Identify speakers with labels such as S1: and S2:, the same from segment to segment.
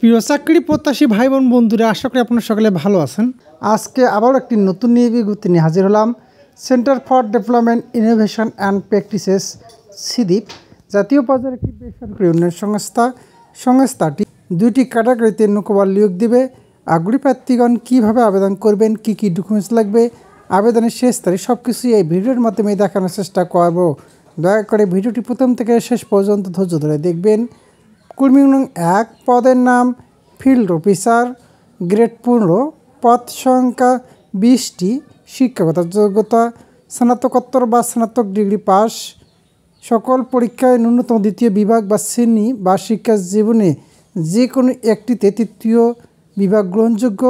S1: প্রিয় চাকরি প্রত্যাশী ভাই বোন বন্ধুরা, আশা করি আপনারা সকলে ভালো আছেন। আজকে আবার একটি নতুন নিয়োগ বিজ্ঞপ্তি নিয়ে হাজির হলাম। Centre for development innovation and practices CDIP জাতীয় পর্যায়ের একটি বেসরকারি উন্নয়ন সংস্থাটি 2টি ক্যাটাগরিতে নৌকবল নিয়োগ দেবে। আগ্রহী প্রার্থীগণ কীভাবে আবেদন করবেন, কী কী ডকুমেন্টস লাগবে, আবেদনের শেষ তারিখ সব কিছুই এই ভিডিওর মাধ্যমে দেখানোর চেষ্টা করব। দয়া করে ভিডিওটি প্রথম থেকে শেষ পর্যন্ত ধৈর্য ধরে দেখবেন। কর্মী নং 1 পদের নাম ফিল্ড অফিসার, গ্রেড 15, পদ সংখ্যা 20টি, শিক্ষাগত যোগ্যতা স্নাতকোত্তর বা স্নাতক ডিগ্রি পাস, সকল পরীক্ষায় ন্যূনতম 2য় বিভাগ বা শ্রেণী বা শিক্ষা জীবনে যে কোনো একটিতে 3য় বিভাগ গ্রহণযোগ্য,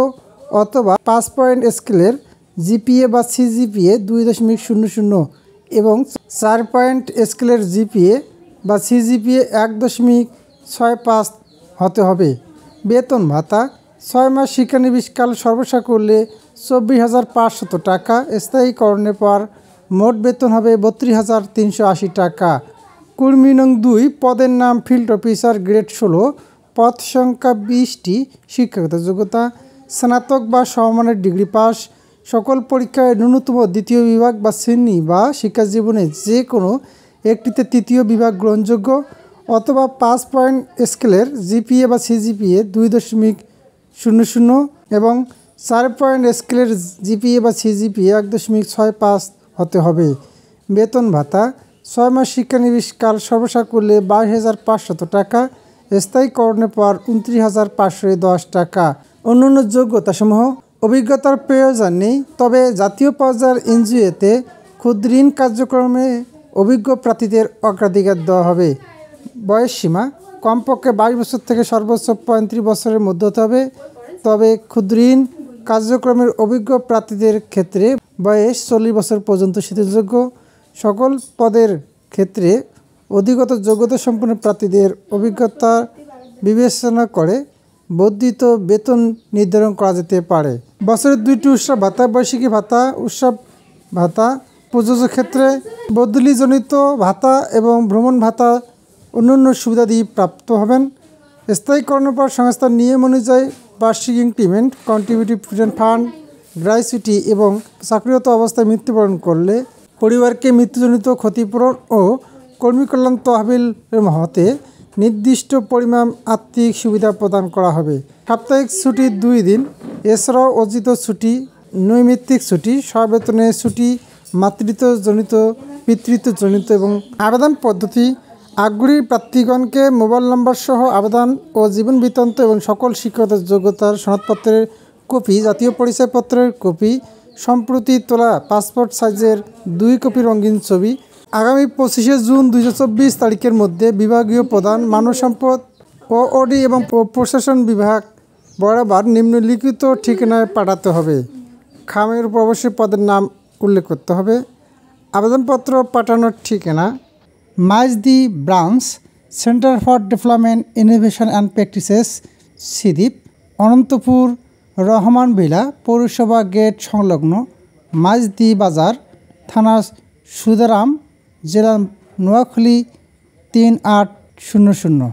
S1: অথবা 5 পয়েন্ট স্কেলের জিপিএ বা সিজিপিএ 2.00 এবং 4 পয়েন্ট স্কেলের জিপিএ বা সিজিপিএ 1.65 হতে হবে। বেতন ভাতা 6 মাস শিক্ষানবিশকাল সর্বশেষ করলে 24,500 টাকা। স্থায়ীকরণের পর মোট বেতন হবে 32,380 টাকা। কর্মী নং 2 পদের নাম ফিল্ড অফিসার, গ্রেড 16, পদ সংখ্যা 20টি, শিক্ষাগত যোগ্যতা স্নাতক বা সমমানের ডিগ্রি পাস, সকল পরীক্ষায় ন্যূনতম 2য় বিভাগ বা শ্রেণী বা শিক্ষা জীবনে যে কোনো একটিতে 3য় বিভাগ গ্রহণযোগ্য, অথবা 5 পয়েন্ট স্কেলের জিপিএ বা সিজিপিএ 2.00 এবং 4 পয়েন্ট স্কেলের জিপিএ বা সিজিপিএ 1.65 হতে হবে। বেতন ভাতা 6 মাস শিক্ষানবিশকাল সর্বশেষ করলে 22,500 টাকা। স্থায়ীকরণের পর 29,510 টাকা। অন্যান্য যোগ্যতাসমূহ: অভিজ্ঞতার প্রয়োজন নেই, তবে জাতীয় পর্যায়ের এনজিওতে ক্ষুদ্রঋণ কার্যক্রমে অভিজ্ঞ প্রার্থীদের অগ্রাধিকার দেওয়া হবে। বয়সসীমা কমপক্ষে 22 বছর থেকে সর্বোচ্চ 35 বছরের মধ্যে হতে হবে, তবে ক্ষুদ্রঋণ কার্যক্রমের অভিজ্ঞ প্রার্থীদের ক্ষেত্রে বয়স 40 বছর পর্যন্ত শিথিলযোগ্য। সকল পদের ক্ষেত্রে অধিগত যোগ্যতা সম্পন্ন প্রার্থীদের অভিজ্ঞতা বিবেচনা করে বর্ধিত বেতন নির্ধারণ করা যেতে পারে। বছরের 2টি উৎসব ভাতা, বৈশাখী ভাতা, উৎসব ভাতা প্রযোজ্য ক্ষেত্রে বদলিজনিত ভাতা এবং ভ্রমণ ভাতা অন্যান্য সুবিধাদি প্রাপ্ত হবেন। স্থায়ীকরণের পর সংস্থার নিয়ম অনুযায়ী বার্ষিক increment, contributive provident fund, gratuity এবং চাকরিরত অবস্থায় মৃত্যুবরণ করলে পরিবারকে মৃত্যুজনিত ক্ষতিপূরণ ও কর্মী কল্যাণ তহবিলের হতে নির্দিষ্ট পরিমাণ আর্থিক সুবিধা প্রদান করা হবে। সাপ্তাহিক ছুটি 2 দিন, এছাড়াও অর্জিত ছুটি, নৈমিত্তিক ছুটি, সবেতনের ছুটি, মাতৃত্বজনিত, পিতৃত্বজনিত এবং আবেদন পদ্ধতি: আগ্রহী প্রার্থীগণকে মোবাইল নম্বর সহ আবেদন ও জীবন বৃত্তান্ত এবং সকল শিক্ষাগত যোগ্যতার সনদপত্রের কপি, জাতীয় পরিচয়পত্রের কপি, সম্প্রতি তোলা পাসপোর্ট সাইজের 2 কপি রঙিন ছবি, আগামী 25 জুন 2024 তারিখের মধ্যে বিভাগীয় প্রধান, মানব সম্পদ, ওওডি এবং প্রশাসন বিভাগ বরাবর নিম্নলিখিত ঠিকানায় পাঠাতে হবে। খামের উপর অবশ্যই পদের নাম উল্লেখ করতে হবে। আবেদনপত্র পাঠানোর ঠিকানা: Maijdi branch, centre for development innovation and practices CDIP, Anantapur Rahman villa, পৌরসভা গেট সংলগ্ন, মাইজদি বাজার, থানা সুদারাম, জেলা নোয়াখালী 3800।